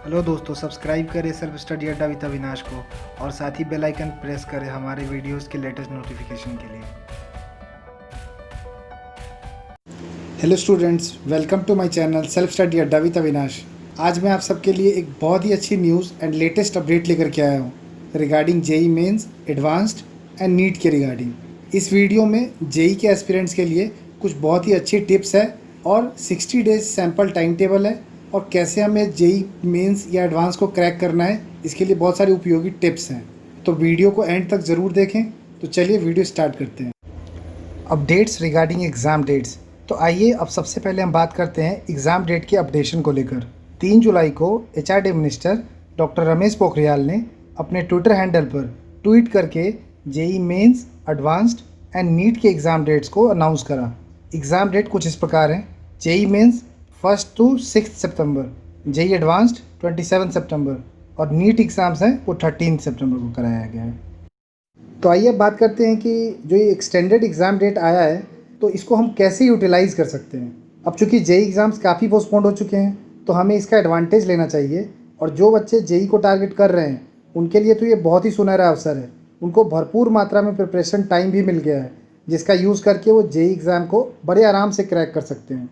Hello दोस्तों, subscribe करें self study Adda with Avinash को और साथ ही बेल आइकन प्रेस करें हमारे वीडियोस के लेटेस्ट नोटिफिकेशन के लिए। Hello students, welcome to my channel self study Adda with Avinash. आज मैं आप सबके लिए एक बहुत ही अच्छी न्यूज़ एंड लेटेस्ट अपडेट लेकर के आया हूँ regarding JEE mains, advanced and NEET के रिगार्डिंग। इस वीडियो में जेई के एस्पिरेंट्स के लिए कुछ बहुत ही अच्छी टिप्स है और 60 डेज सैम्पल टाइम टेबल है और कैसे हमें जेई मेंस या एडवांस को क्रैक करना है, इसके लिए बहुत सारी उपयोगी टिप्स हैं। तो वीडियो को एंड तक ज़रूर देखें। तो चलिए वीडियो स्टार्ट करते हैं। Updates regarding exam dates. तो आइए अब सबसे पहले हम बात करते हैं एग्ज़ाम डेट के अपडेशन को लेकर। 3 जुलाई को HRD minister doctor Ramesh Pokhriyal ने अपने ट्विटर हैंडल पर ट्वीट करके JEE mains, advanced and NEET के एग्ज़ाम डेट्स को अनाउंस करा। एग्ज़ाम डेट कुछ इस प्रकार हैं। जेई मेंस 1 to 6 सितंबर, जेई एडवांस्ड 27 सितंबर और नीट एग्ज़ाम्स हैं वो 13 सितंबर को कराया गया है। तो आइए अब बात करते हैं कि जो ये एक्सटेंडेड एग्ज़ाम डेट आया है तो इसको हम कैसे यूटिलाइज़ कर सकते हैं। अब चूँकि जेई एग्ज़ाम्स काफ़ी पोस्टपोन्ड हो चुके हैं तो हमें इसका एडवांटेज लेना चाहिए और जो बच्चे जेई को टारगेट कर रहे हैं उनके लिए तो ये बहुत ही सुनहरा अवसर है। उनको भरपूर मात्रा में प्रिपरेशन टाइम भी मिल गया है जिसका यूज़ करके वो जेई एग्ज़ाम को बड़े आराम से क्रैक कर सकते हैं।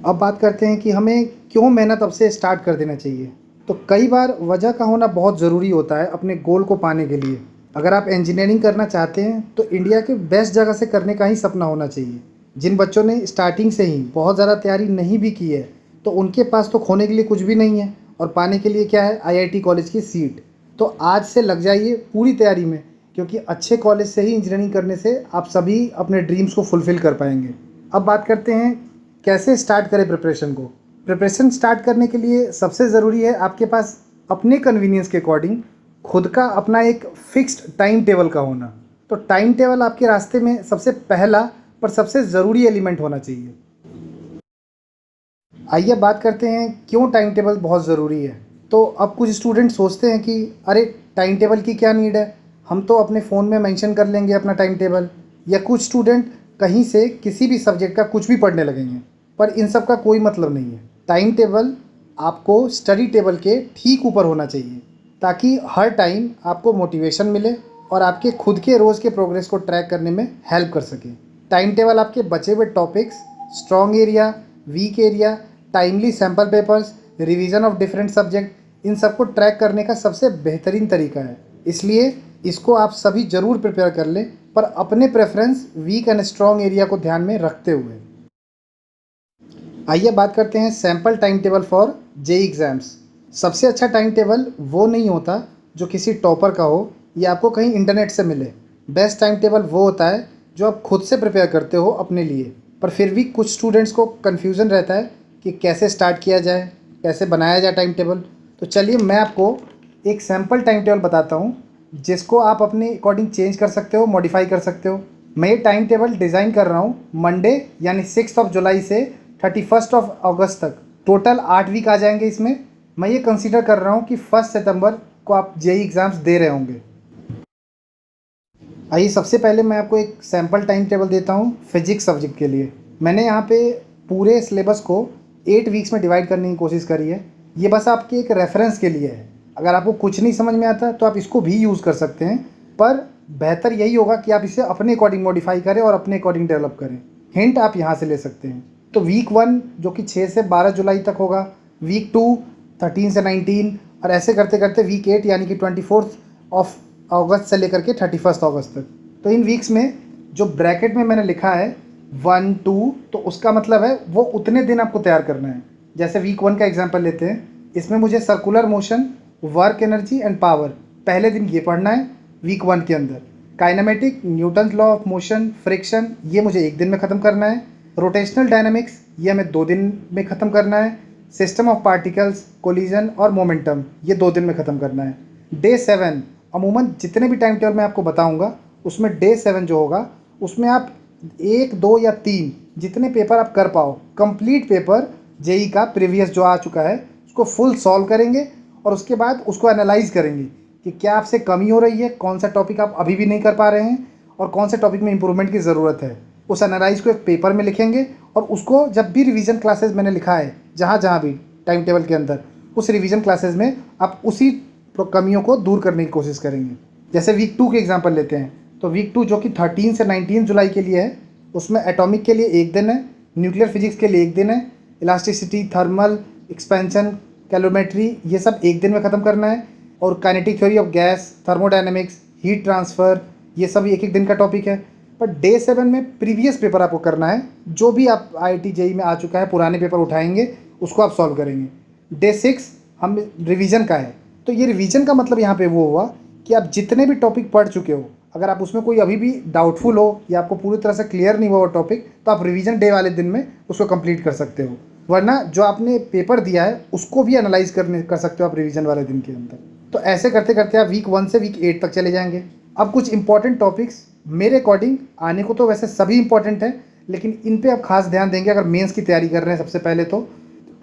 अब बात करते हैं कि हमें क्यों मेहनत अब से स्टार्ट कर देना चाहिए। तो कई बार वजह का होना बहुत ज़रूरी होता है अपने गोल को पाने के लिए। अगर आप इंजीनियरिंग करना चाहते हैं तो इंडिया के बेस्ट जगह से करने का ही सपना होना चाहिए। जिन बच्चों ने स्टार्टिंग से ही बहुत ज़्यादा तैयारी नहीं भी की है तो उनके पास तो खोने के लिए कुछ भी नहीं है और पाने के लिए क्या है, आईआईटी कॉलेज की सीट। तो आज से लग जाइए पूरी तैयारी में, क्योंकि अच्छे कॉलेज से ही इंजीनियरिंग करने से आप सभी अपने ड्रीम्स को फुलफ़िल कर पाएंगे। अब बात करते हैं कैसे स्टार्ट करें प्रिपरेशन को। प्रिपरेशन स्टार्ट करने के लिए सबसे ज़रूरी है आपके पास अपने कन्वीनियंस के अकॉर्डिंग खुद का अपना एक फिक्स्ड टाइम टेबल का होना। तो टाइम टेबल आपके रास्ते में सबसे पहला पर सबसे ज़रूरी एलिमेंट होना चाहिए। आइए बात करते हैं क्यों टाइम टेबल बहुत ज़रूरी है। तो अब कुछ स्टूडेंट सोचते हैं कि अरे टाइम टेबल की क्या नीड है, हम तो अपने फ़ोन में मेंशन कर लेंगे अपना टाइम टेबल। या कुछ स्टूडेंट कहीं से किसी भी सब्जेक्ट का कुछ भी पढ़ने लगेंगे, पर इन सब का कोई मतलब नहीं है। टाइम टेबल आपको स्टडी टेबल के ठीक ऊपर होना चाहिए ताकि हर टाइम आपको मोटिवेशन मिले और आपके खुद के रोज़ के प्रोग्रेस को ट्रैक करने में हेल्प कर सके। टाइम टेबल आपके बचे हुए topics, strong area, weak area, timely sample papers, revision of different subject, इन सबको ट्रैक करने का सबसे बेहतरीन तरीका है। इसलिए इसको आप सभी ज़रूर प्रिपेयर कर लें, पर अपने preference weak and strong area को ध्यान में रखते हुए। आइए बात करते हैं sample time table for JEE exams. सबसे अच्छा टाइम टेबल वो नहीं होता जो किसी टॉपर का हो या आपको कहीं इंटरनेट से मिले। बेस्ट टाइम टेबल वो होता है जो आप खुद से प्रिपेयर करते हो अपने लिए। पर फिर भी कुछ स्टूडेंट्स को कन्फ्यूज़न रहता है कि कैसे स्टार्ट किया जाए, कैसे बनाया जाए टाइम टेबल। तो चलिए मैं आपको एक सैम्पल टाइम टेबल बताता हूँ जिसको आप अपने अकॉर्डिंग चेंज कर सकते हो, मॉडिफाई कर सकते हो। मैं ये टाइम टेबल डिज़ाइन कर रहा हूँ मंडे यानी 6 जुलाई से 31 अगस्त तक। टोटल 8 वीक आ जाएंगे इसमें। मैं ये कंसीडर कर रहा हूँ कि 1 सितंबर को आप जेई एग्ज़ाम्स दे रहे होंगे। आइए सबसे पहले मैं आपको एक सैम्पल टाइम टेबल देता हूँ फिजिक्स सब्जेक्ट के लिए। मैंने यहाँ पे पूरे सिलेबस को 8 वीक्स में डिवाइड करने की कोशिश करी है। ये बस आपके एक रेफरेंस के लिए है। अगर आपको कुछ नहीं समझ में आता तो आप इसको भी यूज़ कर सकते हैं, पर बेहतर यही होगा कि आप इसे अपने अकॉर्डिंग मॉडिफाई करें और अपने अकॉर्डिंग डेवलप करें। हिंट आप यहाँ से ले सकते हैं। तो वीक 1 जो कि 6 से 12 जुलाई तक होगा, वीक 2 13 से 19 और ऐसे करते करते वीक 8 यानी कि 24 अगस्त से लेकर के 31 अगस्त तक। तो इन वीक्स में जो ब्रैकेट में मैंने लिखा है 1 2, तो उसका मतलब है वो उतने दिन आपको तैयार करना है। जैसे वीक 1 का एग्जांपल लेते हैं, इसमें मुझे circular motion, work energy and power पहले दिन ये पढ़ना है वीक 1 के अंदर। Kinematic, Newton law of motion, friction, ये मुझे 1 दिन में ख़त्म करना है। रोटेशनल डायनामिक्स ये हमें 2 दिन में ख़त्म करना है। सिस्टम ऑफ पार्टिकल्स, कोलिजन और मोमेंटम ये 2 दिन में ख़त्म करना है। डे 7, अमूमन जितने भी टाइम टेबल मैं आपको बताऊंगा उसमें डे 7 जो होगा उसमें आप 1 2 या 3 जितने पेपर आप कर पाओ, कंप्लीट पेपर जेई का प्रीवियस जो आ चुका है उसको फुल सॉल्व करेंगे और उसके बाद उसको एनालाइज करेंगे कि क्या आपसे कमी हो रही है, कौन सा टॉपिक आप अभी भी नहीं कर पा रहे हैं और कौन से टॉपिक में इंप्रूवमेंट की ज़रूरत है। उस एनालाइज को एक पेपर में लिखेंगे और उसको जब भी रिवीजन क्लासेस मैंने लिखा है जहाँ जहाँ भी टाइम टेबल के अंदर, उस रिवीजन क्लासेस में आप उसी कमियों को दूर करने की कोशिश करेंगे। जैसे वीक 2 के एग्जांपल लेते हैं, तो वीक 2 जो कि 13 से 19 जुलाई के लिए है, उसमें एटॉमिक के लिए 1 दिन है, न्यूक्लियर फिजिक्स के लिए 1 दिन है, इलास्टिसिटी, थर्मल, एक्सपेंशन, कैलोमेट्री, ये सब 1 दिन में ख़त्म करना है, और kinetic theory of gas, thermodynamics, heat transfer, ये सब 1-1 दिन का टॉपिक है। पर डे 7 में प्रीवियस पेपर आपको करना है, जो भी आप IIT JEE में आ चुका है, पुराने पेपर उठाएंगे, उसको आप सॉल्व करेंगे। डे 6 हम रिवीजन का है, तो ये रिवीजन का मतलब यहाँ पे वो हुआ कि आप जितने भी टॉपिक पढ़ चुके हो, अगर आप उसमें कोई अभी भी डाउटफुल हो या आपको पूरी तरह से क्लियर नहीं हुआ वो टॉपिक, तो आप रिवीजन डे वाले दिन में उसको कंप्लीट कर सकते हो। वरना जो आपने पेपर दिया है उसको भी एनालाइज कर सकते हो आप रिवीजन वाले दिन के अंदर। तो ऐसे करते करते आप वीक 1 से वीक 8 तक चले जाएंगे। अब कुछ इंपॉर्टेंट टॉपिक्स मेरे अकॉर्डिंग, आने को तो वैसे सभी इंपॉर्टेंट हैं, लेकिन इन पे आप खास ध्यान देंगे अगर मेंस की तैयारी कर रहे हैं। सबसे पहले तो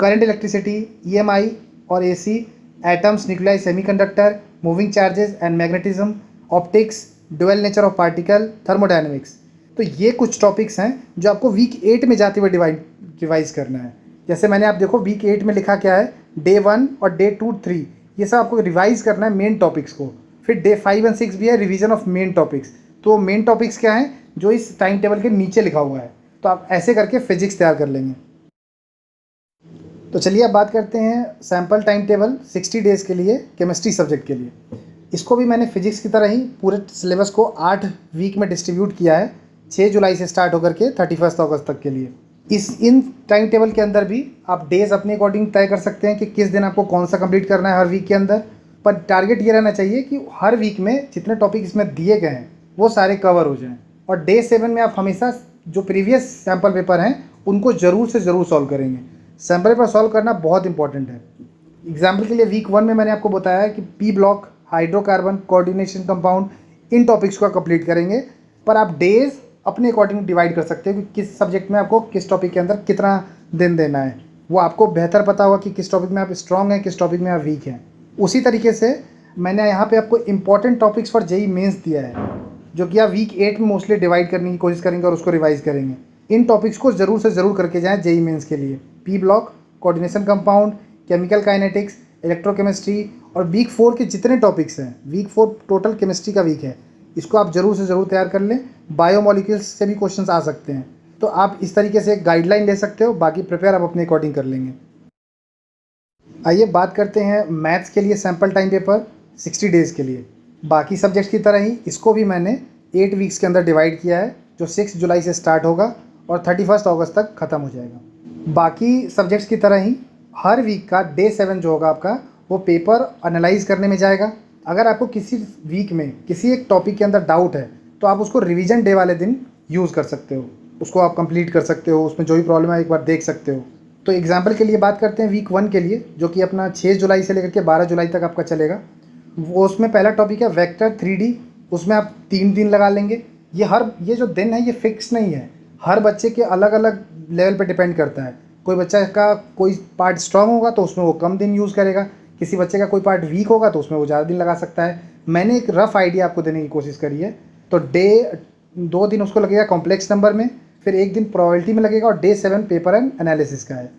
करंट इलेक्ट्रिसिटी, EMI और AC, atoms, nuclei, semiconductor, moving charges and magnetism, optics, dual nature of particle, thermodynamics. तो ये कुछ टॉपिक्स हैं जो आपको वीक 8 में जाते हुए रिवाइज करना है। जैसे मैंने, आप देखो वीक 8 में लिखा क्या है, डे 1 और डे 2, 3, ये सब आपको रिवाइज करना है मेन टॉपिक्स को। फिर डे 5 और 6 भी है रिवीजन ऑफ मेन टॉपिक्स। तो मेन टॉपिक्स क्या हैं, जो इस टाइम टेबल के नीचे लिखा हुआ है। तो आप ऐसे करके फिजिक्स तैयार कर लेंगे। तो चलिए अब बात करते हैं सैम्पल टाइम टेबल 60 डेज़ के लिए केमिस्ट्री सब्जेक्ट के लिए। इसको भी मैंने फिजिक्स की तरह ही पूरे सिलेबस को 8 वीक में डिस्ट्रीब्यूट किया है, 6 जुलाई से स्टार्ट होकर के 31 अगस्त तक के लिए। इन टाइम टेबल के अंदर भी आप डेज़ अपने अकॉर्डिंग तय कर सकते हैं कि किस दिन आपको कौन सा कंप्लीट करना है हर वीक के अंदर। पर टारगेट ये रहना चाहिए कि हर वीक में जितने टॉपिक इसमें दिए गए हैं वो सारे कवर हो जाएं। और डे 7 में आप हमेशा जो प्रीवियस सैम्पल पेपर हैं उनको ज़रूर से ज़रूर सॉल्व करेंगे। सैम्पल पेपर सॉल्व करना बहुत इंपॉर्टेंट है। एग्जाम्पल के लिए वीक 1 में मैंने आपको बताया है कि P block, hydrocarbon, coordination compound, इन टॉपिक्स को कंप्लीट करेंगे। पर आप डेज अपने अकॉर्डिंग डिवाइड कर सकते हो कि किस सब्जेक्ट में आपको किस टॉपिक के अंदर कितना दिन देना है। वो आपको बेहतर पता होगा कि किस टॉपिक में आप स्ट्रॉन्ग हैं, किस टॉपिक में आप वीक हैं। उसी तरीके से मैंने यहाँ पे आपको important topics for JEE mains दिया है, जो कि आप वीक 8 में मोस्टली डिवाइड करने की कोशिश करेंगे और उसको रिवाइज करेंगे। इन टॉपिक्स को ज़रूर से ज़रूर करके जाएँ JEE मेंस के लिए। P block, coordination compound, chemical kinetics, electrochemistry, और वीक 4 के जितने टॉपिक्स हैं, वीक 4 टोटल केमिस्ट्री का वीक है, इसको आप ज़रूर से ज़रूर तैयार कर लें। बायोमोलिक्यूल्स से भी क्वेश्चंस आ सकते हैं, तो आप इस तरीके से एक गाइडलाइन ले सकते हो। बाकी प्रिपेयर आप अपने अकॉर्डिंग कर लेंगे। आइए बात करते हैं मैथ्स के लिए सैम्पल टाइम पेपर 60 डेज़ के लिए। बाकी सब्जेक्ट्स की तरह ही इसको भी मैंने 8 वीक्स के अंदर डिवाइड किया है, जो 6 जुलाई से स्टार्ट होगा और 31 अगस्त तक ख़त्म हो जाएगा। बाकी सब्जेक्ट्स की तरह ही हर वीक का डे 7 जो होगा आपका, वो पेपर एनालाइज करने में जाएगा। अगर आपको किसी वीक में किसी एक टॉपिक के अंदर डाउट है, तो आप उसको रिवीजन डे वाले दिन यूज़ कर सकते हो, उसको आप कंप्लीट कर सकते हो, उसमें जो भी प्रॉब्लम है एक बार देख सकते हो। तो एग्जाम्पल के लिए बात करते हैं वीक 1 के लिए, जो कि अपना 6 जुलाई से लेकर के 12 जुलाई तक आपका चलेगा। वो उसमें पहला टॉपिक है वेक्टर 3D, उसमें आप 3 दिन लगा लेंगे। ये जो दिन है ये फिक्स नहीं है, हर बच्चे के अलग अलग लेवल पे डिपेंड करता है। कोई बच्चा का कोई पार्ट स्ट्रांग होगा तो उसमें वो कम दिन यूज़ करेगा, किसी बच्चे का कोई पार्ट वीक होगा तो उसमें वो ज़्यादा दिन लगा सकता है। मैंने एक रफ़ आइडिया आपको देने की कोशिश करी है। तो डे 2 दिन उसको लगेगा कॉम्प्लेक्स नंबर में, फिर 1 दिन प्रोबेबिलिटी में लगेगा, और डे 7 पेपर एंड एनालिसिस का है।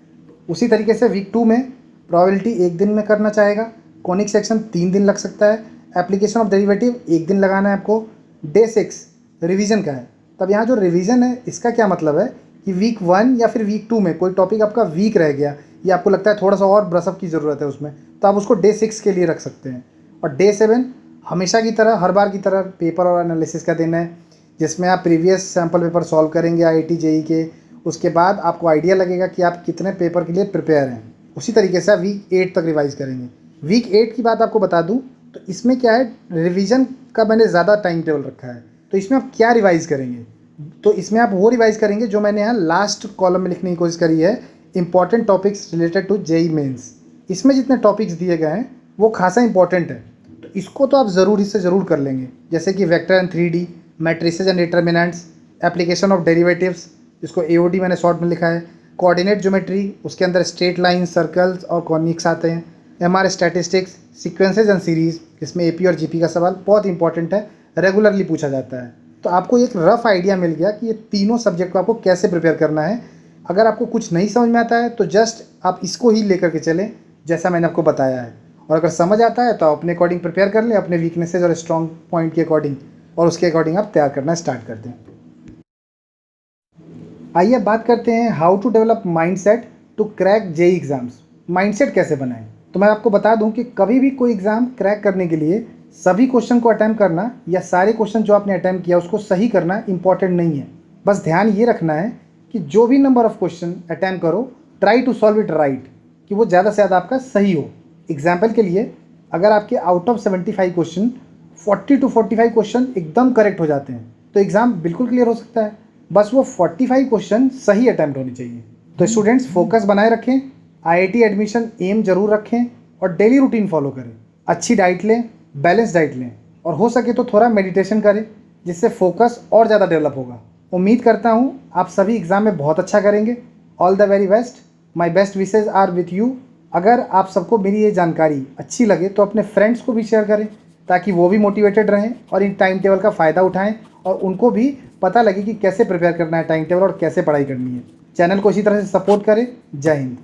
उसी तरीके से वीक 2 में प्रोबेबिलिटी 1 दिन में करना चाहेगा, कॉनिक सेक्शन 3 दिन लग सकता है, एप्लीकेशन ऑफ डेरिवेटिव 1 दिन लगाना है आपको। डे 6 रिवीजन का है। तब यहाँ जो रिवीजन है इसका क्या मतलब है कि वीक 1 या फिर वीक 2 में कोई टॉपिक आपका वीक रह गया या आपको लगता है थोड़ा सा और ब्रशअप की ज़रूरत है उसमें, तो आप उसको डे 6 के लिए रख सकते हैं। और डे 7 हमेशा की तरह, हर बार की तरह पेपर और एनालिसिस का दिन है, जिसमें आप प्रीवियस सैम्पल पेपर सॉल्व करेंगे IIT JEE के। उसके बाद आपको आइडिया लगेगा कि आप कितने पेपर के लिए प्रिपेयर हैं। उसी तरीके से आप वीक 8 तक रिवाइज़ करेंगे। वीक 8 की बात आपको बता दूं तो इसमें क्या है, रिवीजन का मैंने ज़्यादा टाइम टेबल रखा है। तो इसमें आप क्या रिवाइज़ करेंगे, तो इसमें आप वो रिवाइज़ करेंगे जो मैंने यहाँ लास्ट कॉलम में लिखने की कोशिश करी है, important topics related to JEE mains. इसमें जितने टॉपिक्स दिए गए हैं वो खासा इंपॉर्टेंट है, तो इसको तो आप ज़रूर इससे ज़रूर कर लेंगे। जैसे कि vector and 3D, matrices and determinants, application of derivatives, जिसको AOD मैंने शॉर्ट में लिखा है, कोऑर्डिनेट ज्योमेट्री, उसके अंदर स्ट्रेट लाइन, सर्कल्स और कॉनिक्स आते हैं, MR statistics, sequences and series, जिसमें AP और GP का सवाल बहुत इंपॉर्टेंट है, रेगुलरली पूछा जाता है। तो आपको एक रफ़ आइडिया मिल गया कि ये तीनों सब्जेक्ट को आपको कैसे प्रिपेयर करना है। अगर आपको कुछ नहीं समझ में आता है तो जस्ट आप इसको ही लेकर के चलें जैसा मैंने आपको बताया है, और अगर समझ आता है तो आप अपने अकॉर्डिंग प्रिपेयर कर लें, अपने वीकनेसेस और स्ट्रॉन्ग पॉइंट के अकॉर्डिंग, और उसके अकॉर्डिंग आप तैयार करना स्टार्ट कर दें। आइए बात करते हैं how to develop mindset to crack JEE exams. Mindset कैसे बनाएं? तो मैं आपको बता दूं कि कभी भी कोई एग्ज़ाम क्रैक करने के लिए सभी क्वेश्चन को अटैम्प्ट करना या सारे क्वेश्चन जो आपने अटैम्प्ट किया उसको सही करना इंपॉर्टेंट नहीं है। बस ध्यान ये रखना है कि जो भी नंबर ऑफ क्वेश्चन अटैम्प्ट करो, try to solve it right, कि वो ज़्यादा से ज़्यादा आपका सही हो। एग्जाम्पल के लिए, अगर आपके out of 75 question 40 to 45 question एकदम करेक्ट हो जाते हैं तो एग्ज़ाम बिल्कुल क्लियर हो सकता है। बस वो 45 क्वेश्चन सही अटैम्प्ट होने चाहिए। तो स्टूडेंट्स फोकस बनाए रखें, आईआईटी एडमिशन एम जरूर रखें और डेली रूटीन फॉलो करें। अच्छी डाइट लें, बैलेंस डाइट लें, और हो सके तो थोड़ा मेडिटेशन करें, जिससे फोकस और ज़्यादा डेवलप होगा। उम्मीद करता हूँ आप सभी एग्ज़ाम में बहुत अच्छा करेंगे। All the very best, my best wishes are with you. अगर आप सबको मेरी ये जानकारी अच्छी लगे तो अपने फ्रेंड्स को भी शेयर करें, ताकि वो भी मोटिवेटेड रहें और इन टाइम टेबल का फ़ायदा उठाएं, और उनको भी पता लगे कि कैसे प्रिपेयर करना है टाइम टेबल और कैसे पढ़ाई करनी है। चैनल को इसी तरह से सपोर्ट करें। जय हिंद।